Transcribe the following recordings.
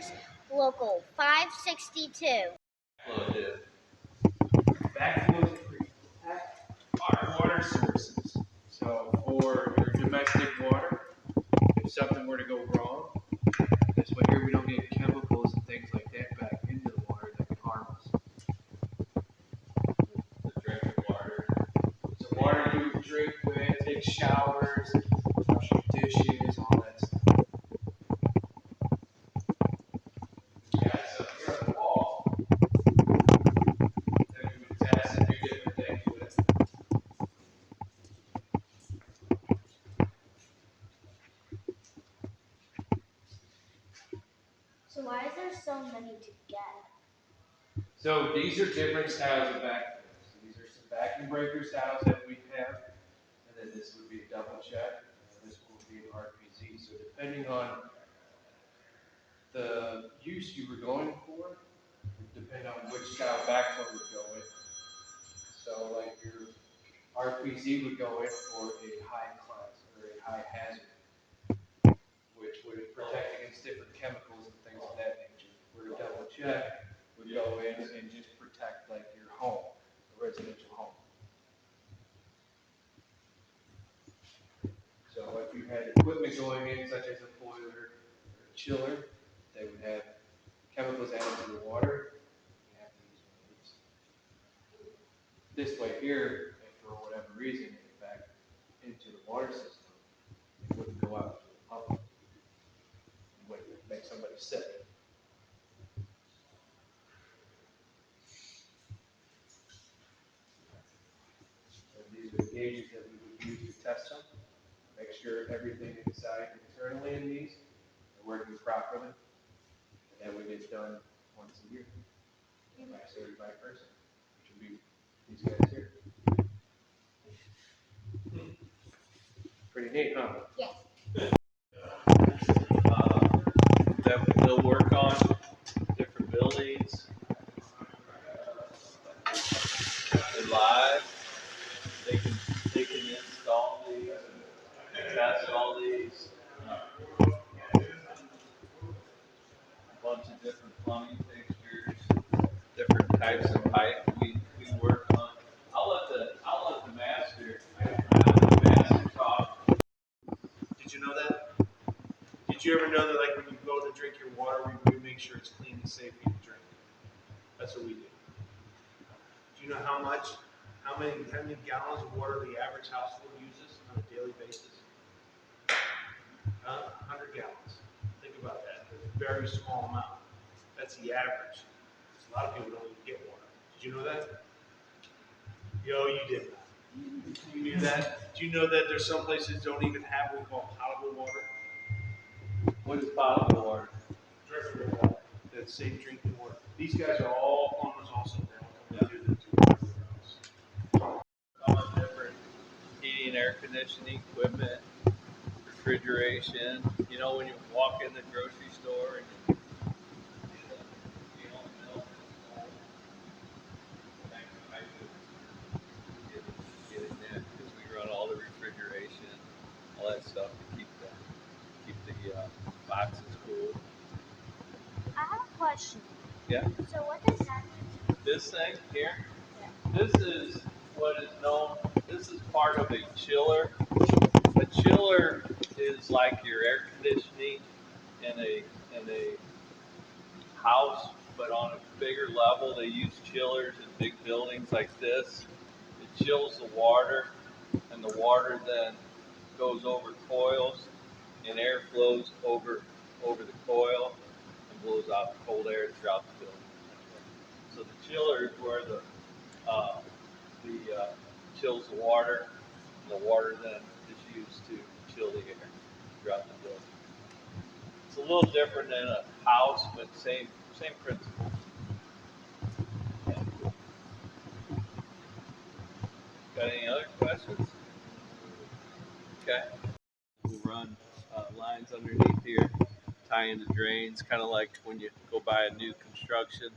Pipefitters, Local 562. Backflow did. Backflow is to protect our water sources. So for your domestic water, if something were to go wrong, this way here we don't get chemicals and things like that back into the water that can harm us. The drinking water. So water you would drink with, take showers, wash your dishes, all that stuff. Yeah, so here on the wall, then we would test and do different things with it. So why is there so many to get? So these are different styles of vacuum. So these are some vacuum breaker styles that we have. And then this would be a double check. And this one would be an RPZ. So depending on the use you were going for, would depend on which style backflow would go in. So like your RPZ would go in for a high class or a high hazard, which would protect against different chemicals and things of that nature. Where a double check would go in and just protect like your home, a residential home. So if you had equipment going in, such as a boiler or a chiller, they would have chemicals added to the water. You have to use one of these. This way here, if for whatever reason it get back into the water system, it wouldn't go out to the public. It wouldn't make somebody sick. And these are the gauges that we would use to test them. Make sure everything inside internally in these are working properly. And that would get done once a year by a certified person, which would be these guys here. Pretty neat, huh? Yes. That they'll work on different buildings. They're live. They can install these, test all these. A bunch of different plumbing fixtures, different types of pipe we work on. I'll let the master talk. Did you know that? Did you ever know that, like, when you go to drink your water, we make sure it's clean and safe for you to drink? That's what we do. Do you know how many gallons of water the average household uses on a daily basis? 100 gallons. Think about that. It's a very small amount. That's the average. A lot of people don't even get water. Did you know that? Yo, you did not. You knew that? Do you know that there's some places don't even have what we call potable water? What is potable water? Drinking water. That's safe drinking water. These guys are all plumbers also. They all come and do the house. All the different heating and air conditioning equipment, refrigeration. You know, when you walk in the grocery store and you get milk, get in there because we run all the refrigeration, all that stuff to keep the boxes cool. I have a question. Yeah. So what does that mean? This thing here, Yeah. this is what is known. This is part of a chiller. A chiller is like your air conditioning in a house, but on a bigger level. They use chillers in big buildings like this. It chills the water, and the water then goes over coils, and air flows over the coil and blows out cold air throughout the building. So the chiller is where the chills the water, and the water then is used to chill the air throughout the building. It's a little different than a house, but same principle. Got any other questions? Okay. We'll run lines underneath here, tie into drains, kind of like when you go by a new construction.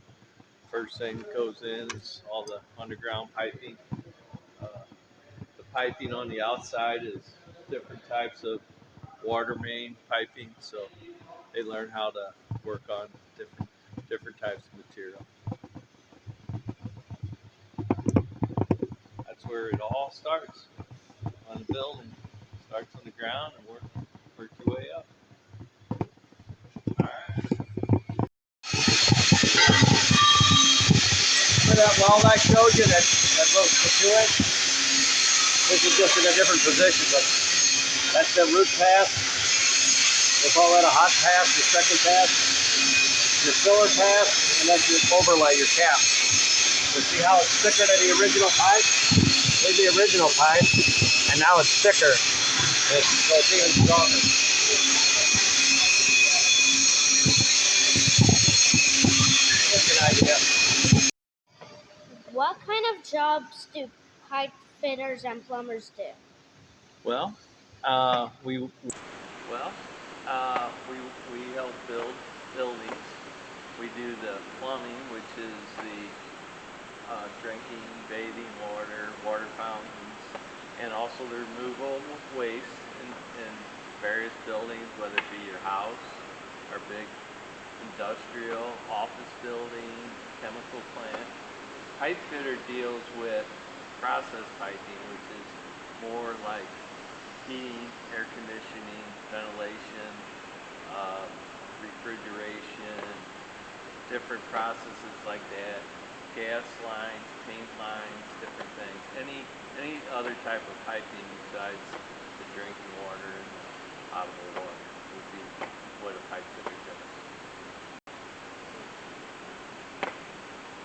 First thing that goes in is all the underground piping. Uh, the piping on the outside is different types of water main piping, so they learn how to work on different types of material. That's where it all starts on the building. Starts on the ground and work your way up. All right. For that weld I showed you, that goes to it. This is just in a different position, but that's the root pass. We'll call that a hot pass, the second pass, your filler pass, and then your overlay, your cap. So see how it's thicker than the original pipe? Here's the original pipe, and now it's thicker. So it's even stronger. That's an idea. What kind of jobs do pipe fitters and plumbers do? Well, we help build buildings. We do the plumbing, which is the drinking, bathing water fountains, and also the removal of waste in various buildings, whether it be your house or big industrial, office building, chemical plant. Pipe fitter deals with process piping, which is more like heating, air conditioning, ventilation, refrigeration, different processes like that, gas lines, paint lines, different things. Any other type of piping besides the drinking water and the potable water would be what a pipe fitter does.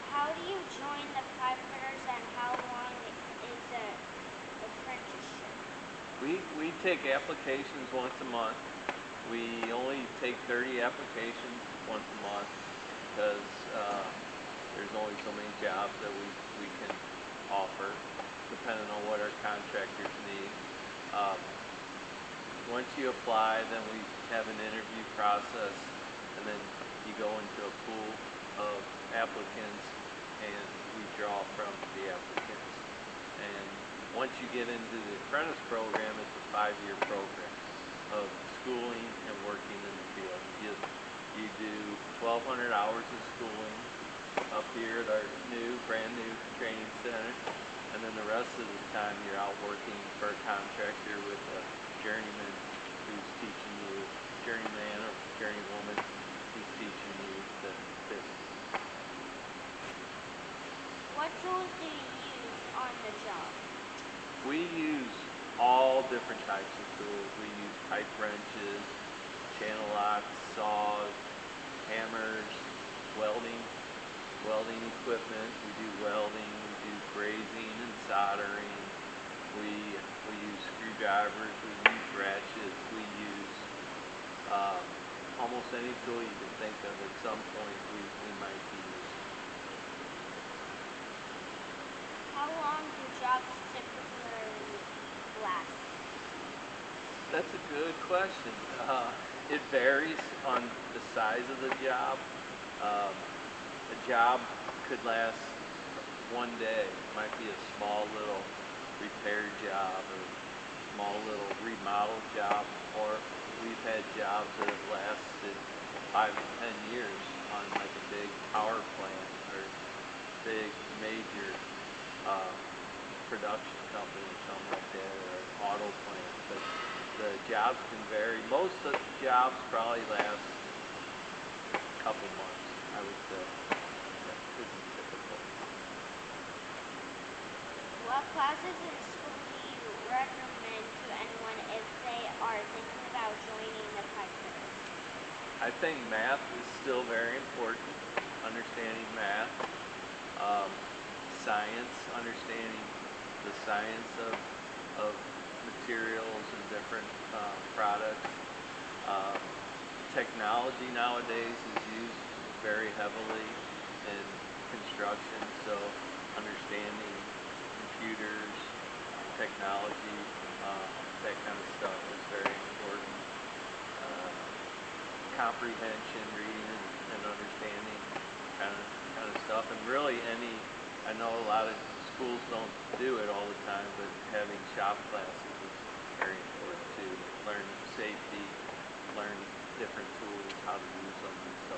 How do you join the pipe fitters and how long is the apprenticeship? We take applications once a month. We only take 30 applications once a month because there's only so many jobs that we can offer, depending on what our contractors need. Once you apply, then we have an interview process, and then you go into a pool of applicants, and we draw from the applicants. And once you get into the apprentice program, it's a 5-year program of schooling and working in the field. You do 1,200 hours of schooling up here at our brand new training center, and then the rest of the time you're out working for a contractor with a journeyman who's teaching you, journeyman or journeywoman who's teaching you the business. What tools do you use on the job? We use all different types of tools. We use pipe wrenches, channel locks, saws, hammers, welding equipment. We do welding, we do brazing and soldering. We use screwdrivers, we use ratchets, we use almost any tool you can think of at some point we might be using. How long do jobs typically last? That's a good question. It varies on the size of the job. A job could last one day. It might be a small little repair job or small little remodel job, or we've had jobs that have lasted 5 to 10 years on like a big power plant or big major production company or something like that, or an auto plant. But the jobs can vary. Most of the jobs probably last a couple months, I would say. That would be typical. What classes in school do you recommend to anyone if they are thinking about joining the pipe fitters? I think math is still very important. Understanding math, science, understanding the science of materials and different products. Technology nowadays is used very heavily in construction, so understanding computers, technology, that kind of stuff is very important. Comprehension, reading and understanding kind of stuff, and really I know a lot of schools don't do it all the time, but having shop classes is very important too. Learn safety, learn different tools, how to use them and so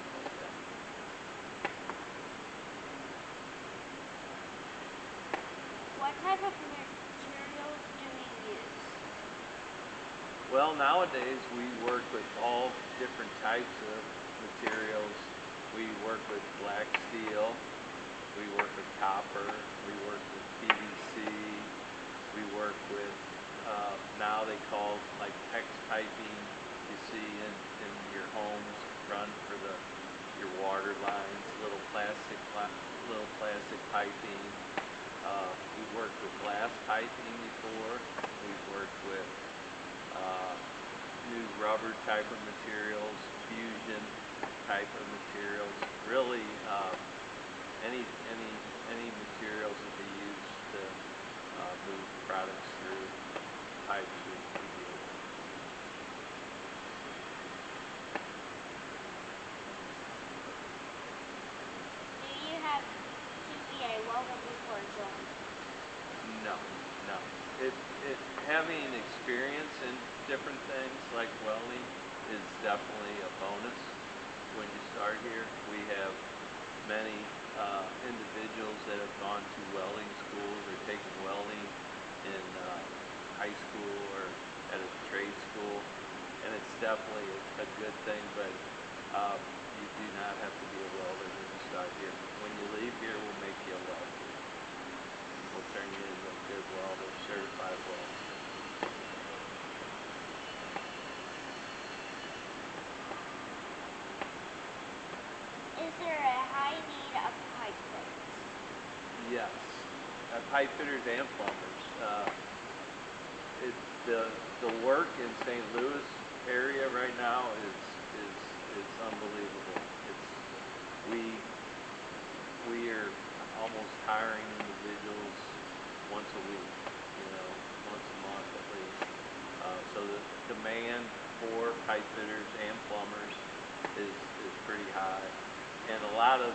type of materials do you use? Well, nowadays we work with all different types of materials. We work with black steel, we work with copper, we work with PVC, we work with now they call like PEX piping you see in your homes run for your water lines, little plastic piping. We've worked with glass piping before. We've worked with uh, new rubber type of materials, fusion type of materials. Really, any materials that they use to move products through pipes we deal with. Do you have to be a welder before joining? No, no. It having experience in different things like welding is definitely a bonus when you start here. We have many individuals that have gone to welding schools or taken welding in high school or at a trade school, and it's definitely a good thing. But you do not have to be a welder when you start here. When you leave here, we'll make you a welder. We'll turn you into a good welder, certified welder. Is there a high need of pipe fitters? Yes, pipe fitters and plumbers. It, the work in St. Louis area right now is unbelievable. It's we are almost hiring individuals once a week, once a month at least. So the demand for pipe fitters and plumbers is pretty high, and a lot of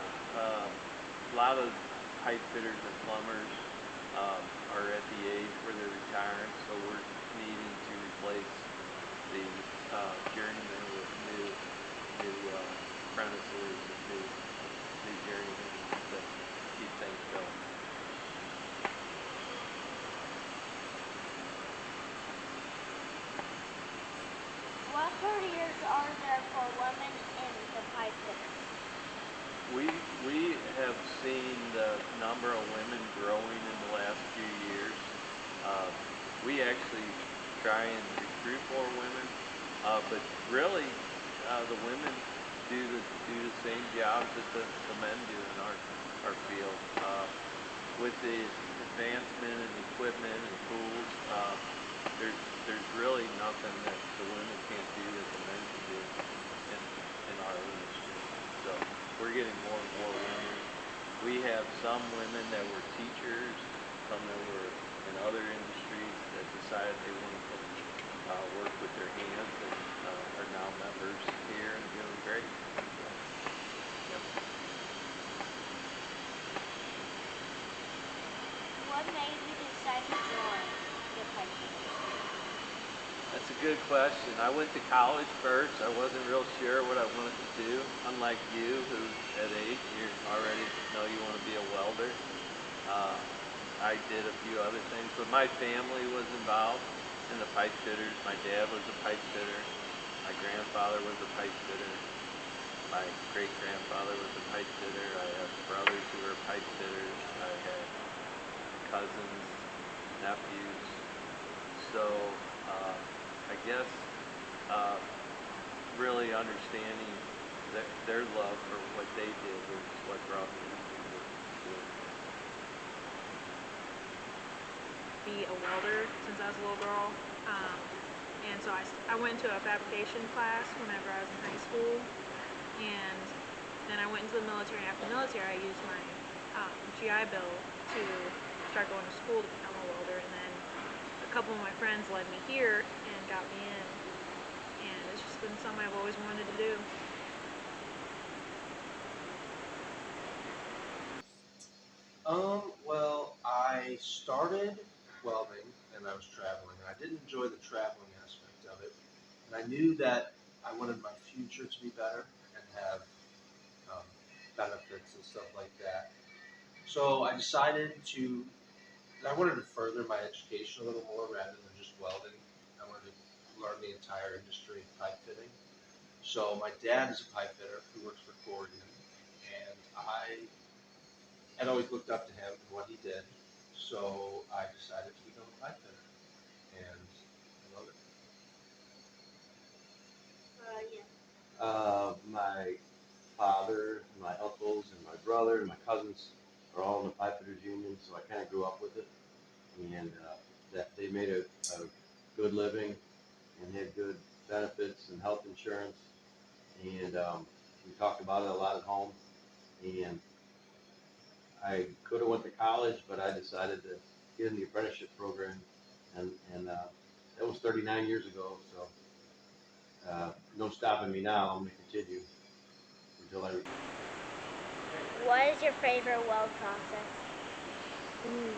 pipe fitters and plumbers are at the age where they're retiring, so we're needing to replace the journeymen with new apprentices and new journeymen to keep things going. What careers are there for women in the pipe fitters? We have seen the number of women growing in the last few years. Uh, we actually try and recruit more women, but really the women do the same jobs that the men do in our field. With the advancement in equipment and tools, there's really nothing that the women can't do that the men can do in our industry. So we're getting more and more women. We have some women that were teachers, some that were in other industries that decided they wanted to work with their hands and are now members here and doing great. So, yep. What made you decide to join the pipe fitters? That's a good question. I went to college first. I wasn't real sure what I wanted to do. Unlike you, who at 8 you already know you want to be a welder. Uh, I did a few other things, but my family was involved in the pipe fitters. My dad was a pipe fitter. My grandfather was a pipe fitter. My great grandfather was a pipe fitter. I have brothers who are pipe fitters. I have cousins, nephews. So I guess really understanding their love for what they did was what brought me to it. Be a welder since I was a little girl. And so I went to a fabrication class whenever I was in high school. And then I went into the military. And after the military, I used my GI Bill to start going to school to become a welder. And then a couple of my friends led me here and got me in. And it's just been something I've always wanted to do. Well, I started welding and I was traveling. I did enjoy the traveling aspect of it. And I knew that I wanted my future to be better and have um, benefits and stuff like that. So I decided to I wanted to further my education a little more rather than just welding. I wanted to learn the entire industry of pipe fitting. So my dad is a pipe fitter who works for Corrigan, and I had always looked up to him and what he did. So I decided to become a pipe fitter, and I love it. Yeah. My father, my uncles, and my brother, and my cousins are all in the pipe fitters union, so I kind of grew up with it, and that they made a good living and had good benefits and health insurance, and we talked about it a lot at home. And I could have went to college, but I decided to get in the apprenticeship program, and that was 39 years ago. So no stopping me now. I'm going to continue until I. What is your favorite weld process? Ooh.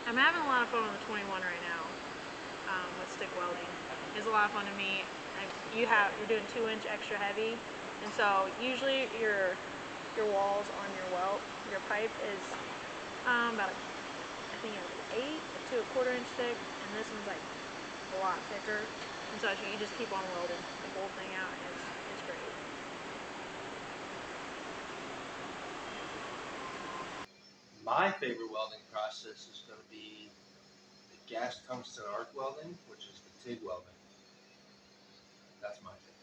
I'm having a lot of fun on the 21 right now with stick welding. It's a lot of fun to me. You're doing 2-inch extra heavy, and so usually your walls on your pipe is about I think it's 8 to a quarter-inch thick, and this one's like a lot thicker. And so you just keep on welding the whole thing out, and it's great. My favorite welding process is going to be the gas tungsten arc welding, which is the TIG welding. That's my favorite.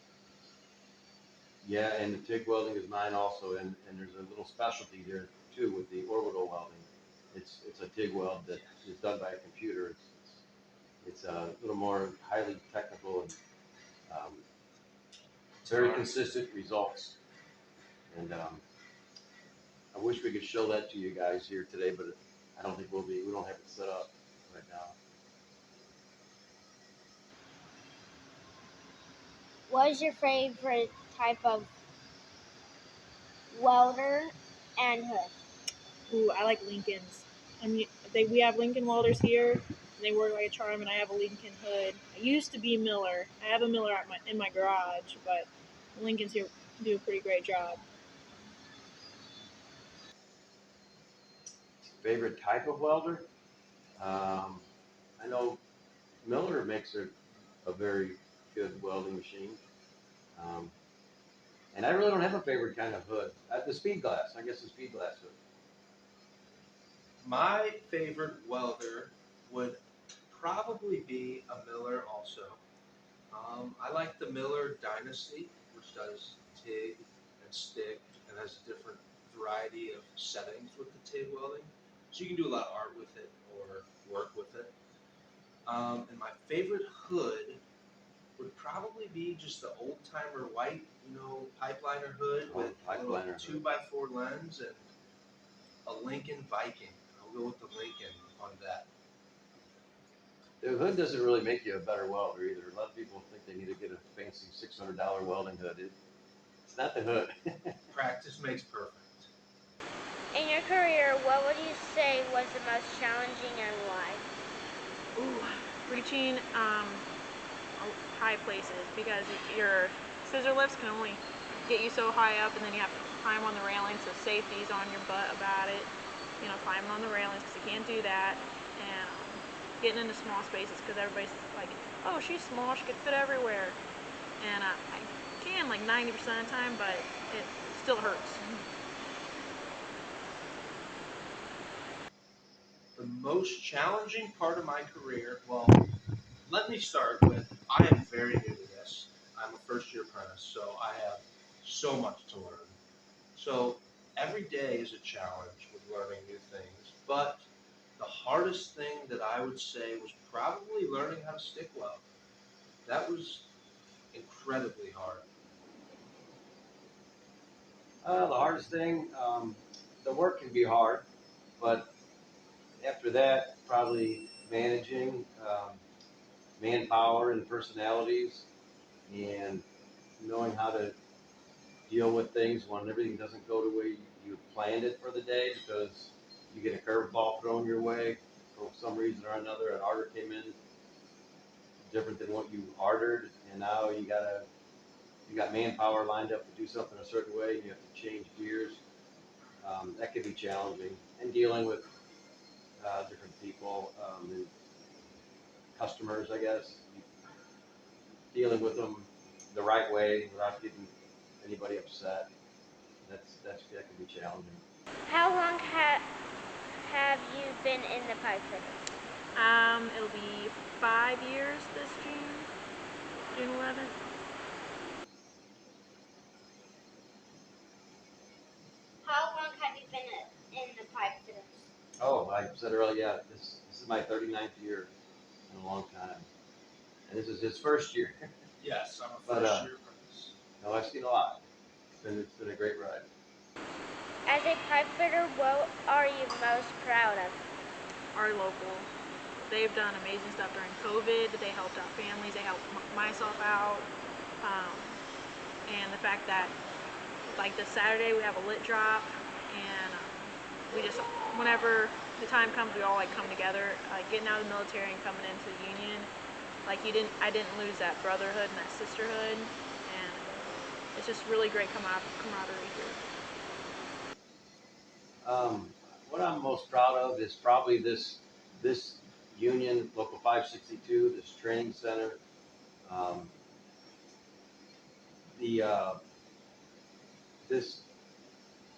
Yeah, and the TIG welding is mine also, and there's a little specialty there too with the orbital welding. It's a TIG weld that is done by a computer. It's a little more highly technical and um, very consistent results. And I wish we could show that to you guys here today, but I don't think we don't have it set up right now. What is your favorite type of welder and hood? Ooh, I like Lincolns. We have Lincoln welders here, and they work like a charm. And I have a Lincoln hood. I used to be Miller. I have a Miller in my garage, but Lincolns here do a pretty great job. Favorite type of welder? I know Miller makes a very good welding machine. Um, and I really don't have a favorite kind of hood. The speed glass, I guess the speed glass hood. My favorite welder would probably be a Miller also. I like the Miller Dynasty, which does TIG and stick and has a different variety of settings with the TIG welding. So you can do a lot of art with it or work with it. And my favorite hood would probably be just the old timer white, pipeliner hood Oh, with a little pipeliner hood. 2x4 lens and a Lincoln Viking. I'll go with the Lincoln on that. The hood doesn't really make you a better welder either. A lot of people think they need to get a fancy $600 welding hood. It's not the hood. Practice makes perfect. In your career, what would you say was the most challenging and why? Ooh, reaching high places because your scissor lifts can only get you so high up, and then you have to climb on the railings. So safety's on your butt about it. Climbing on the railings because you can't do that, and getting into small spaces because everybody's like, "Oh, she's small. She could fit everywhere," and I can like 90% of the time, but it still hurts. The most challenging part of my career, well, let me start with I am very new to this. I'm a first year apprentice, so I have so much to learn. So every day is a challenge with learning new things, but the hardest thing that I would say was probably learning how to stick weld. That was incredibly hard. The hardest thing, the work can be hard, but after that, probably managing manpower and personalities and knowing how to deal with things when everything doesn't go the way you planned it for the day because you get a curveball thrown your way for some reason or another. An order came in different than what you ordered, and now you got manpower lined up to do something a certain way, and you have to change gears. That could be challenging, and dealing with different people, and customers, I guess, dealing with them the right way without getting anybody upset. That can be challenging. How long have you been in the pipe fitters? It'll be 5 years this June 11th. How long have you been in the pipe fitters? Oh, I said earlier, yeah, this is my 39th year in a long time, and this is his first year. Yes, I'm a But, first year apprentice. No, I've seen a lot. It's been a great ride. As a pipe fitter, what are you most proud of? Our local. They've done amazing stuff during COVID. They helped out families. They helped myself out. Um, and the fact that, like this Saturday, we have a lit drop, and we just, whenever the time comes, we all like come together. Like getting out of the military and coming into the union, like I didn't lose that brotherhood and that sisterhood, and it's just really great camaraderie here. What I'm most proud of is probably this union, Local 562, this training center. Um, the This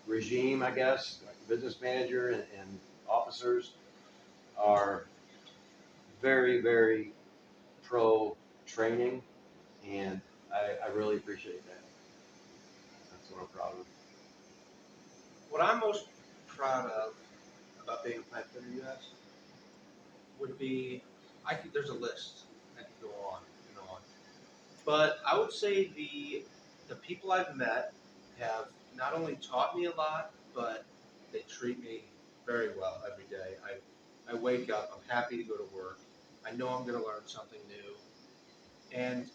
regime, I guess, like business manager and officers are very, very pro training, and I really appreciate that. That's what I'm proud of. What I'm most proud of about being a pipe fitter, you asked, would be there's a list. I could go on and on. But I would say the people I've met have not only taught me a lot, but they treat me very well every day. I wake up, I'm happy to go to work. I know I'm going to learn something new, and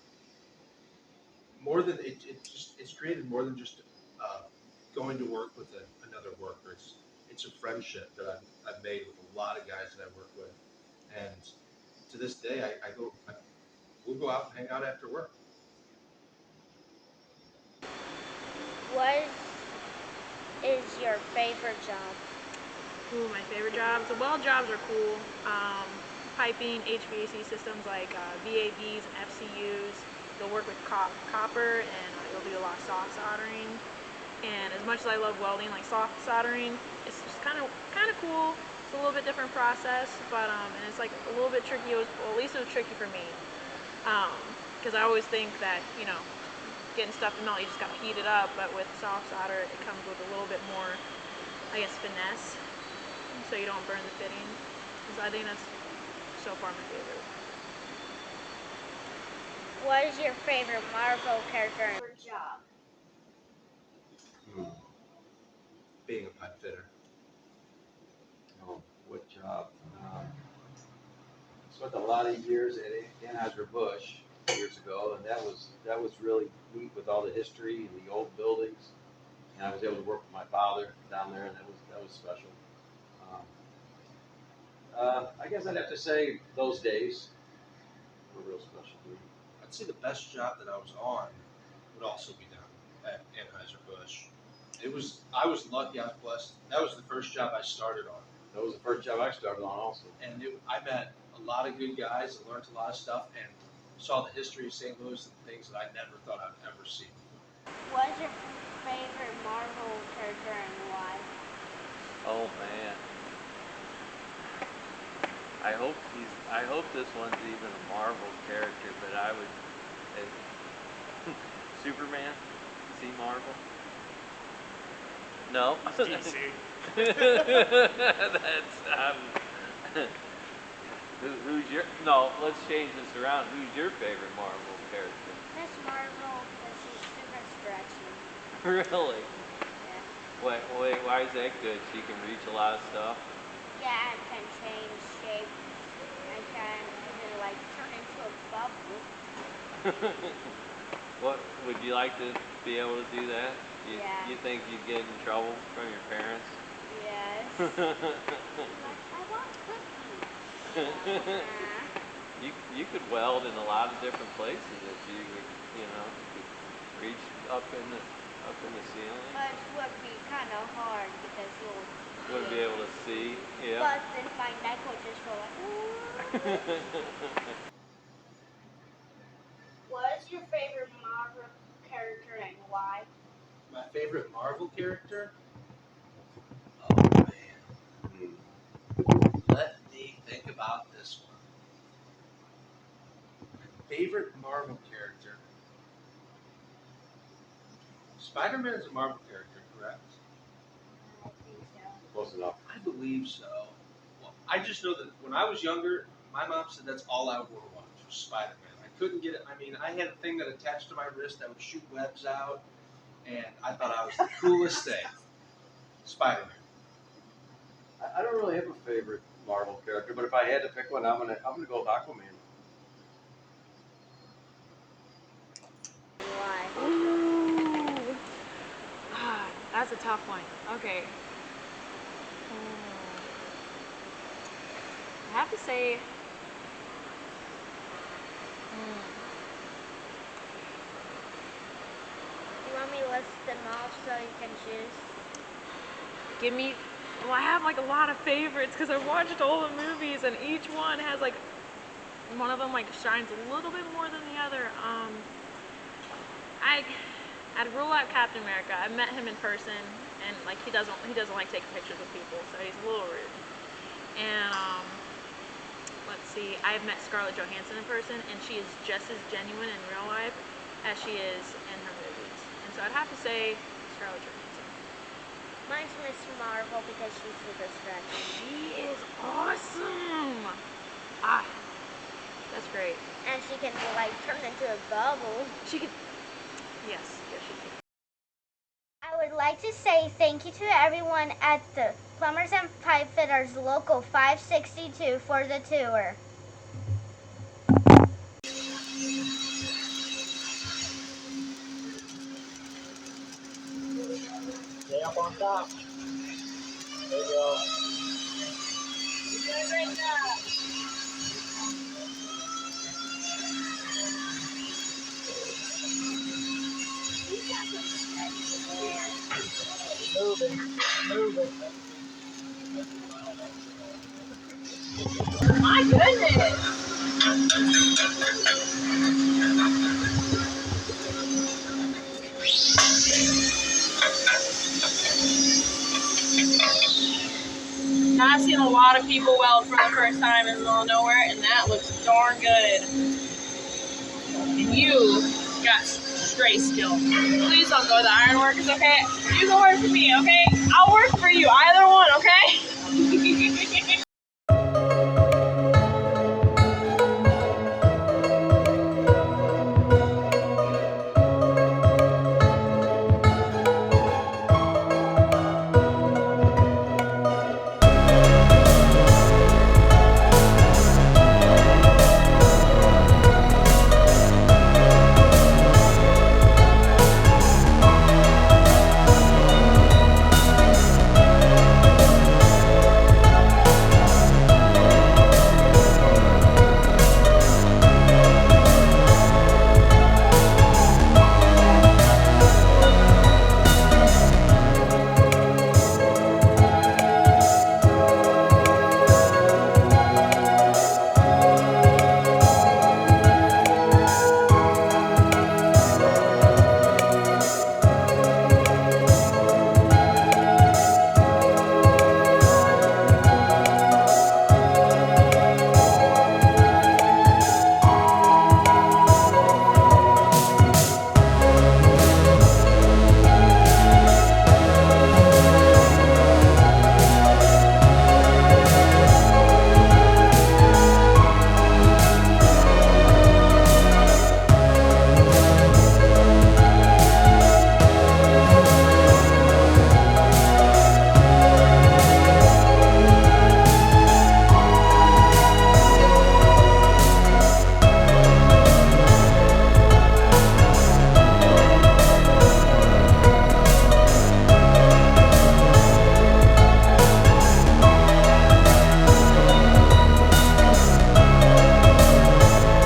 more than it's created more than just uh, going to work with another worker. It's a friendship that I've made with a lot of guys that I work with, and to this day we'll go out and hang out after work. What is your favorite job? Ooh, my favorite jobs. The weld jobs are cool. Piping, HVAC systems like VAVs and FCUs. You'll work with copper, and you'll do a lot of soft soldering. And as much as I love welding, like soft soldering, it's just kind of cool. It's a little bit different process, but and it's like a little bit tricky. Well, at least it was tricky for me, because I always think that getting stuff to melt, you just got to heat it up. But with soft solder, it comes with a little bit more, I guess, finesse, so you don't burn the fitting. So I think that's so far my favorite. What is your favorite Marvel character or job? Hmm. Being a pipe fitter. Oh, what job? Spent a lot of years at Anheuser-Busch years ago, and that was really neat with all the history and the old buildings. And I was able to work with my father down there, and that was special. Um, I guess I'd have to say those days were real special to me. I'd say the best job that I was on would also be down at Anheuser-Busch. I was lucky, I was blessed. That was the first job I started on. That was the first job I started on also. And I met a lot of good guys and learned a lot of stuff and saw the history of St. Louis and things that I never thought I'd ever see. What is your favorite Marvel character and why? Oh man. I hope this one's even a Marvel character, but I would Superman? See Marvel? No. DC. That's who's your no, let's change this around. Who's your favorite Marvel character? Miss Marvel, because she's super stretchy. Really? Yeah. Wait, why is that good? She can reach a lot of stuff. Yeah, and can change shape and can even like turn into a bubble. What would you like to be able to do that? Yeah. You think you'd get in trouble from your parents? Yes. Like, I want cookies. You could weld in a lot of different places if you could reach up in the Up in the ceiling. But it would be kind of hard because you'll Wouldn't be able to see. Yeah. But then my neck would just go like. What is your favorite Marvel character and why? My favorite Marvel character? Oh man. Let me think about this one. My favorite Marvel character. Spider-Man is a Marvel character, correct? I think so. Close enough. I believe so. Well, I just know that when I was younger, my mom said that's all I would watch was Spider-Man. I couldn't get it. I mean, I had a thing that attached to my wrist that would shoot webs out, and I thought I was the coolest thing. Spider-Man. I don't really have a favorite Marvel character, but if I had to pick one, I'm gonna go with Aquaman. Why? Ooh. That's a tough one. Okay. I have to say, You want me to list them off so you can choose? give me. Well, I have like a lot of favorites because I've watched all the movies, and each one has like one of them like shines a little bit more than the other. I'd rule out Captain America. I met him in person, and like he doesn't like taking pictures with people, so he's a little rude. And let's see, I've met Scarlett Johansson in person, and she is just as genuine in real life as she is in her movies. And so I'd have to say Scarlett Johansson. Mine's Miss Marvel because she's super stretchy. She is awesome. That's great. And she can like turn into a bubble. She could. Yes, she can. I would like to say thank you to everyone at the Plumbers and Pipefitters Local 562 for the tour. Stay up on top. There you go. You're doing a great job. Moving. My goodness. Now I've seen a lot of people weld for the first time in the middle of nowhere, and that looks darn good. And you got great skill. Please don't go to the ironworkers, okay? You can work for me, okay? I'll work for you, either one, okay?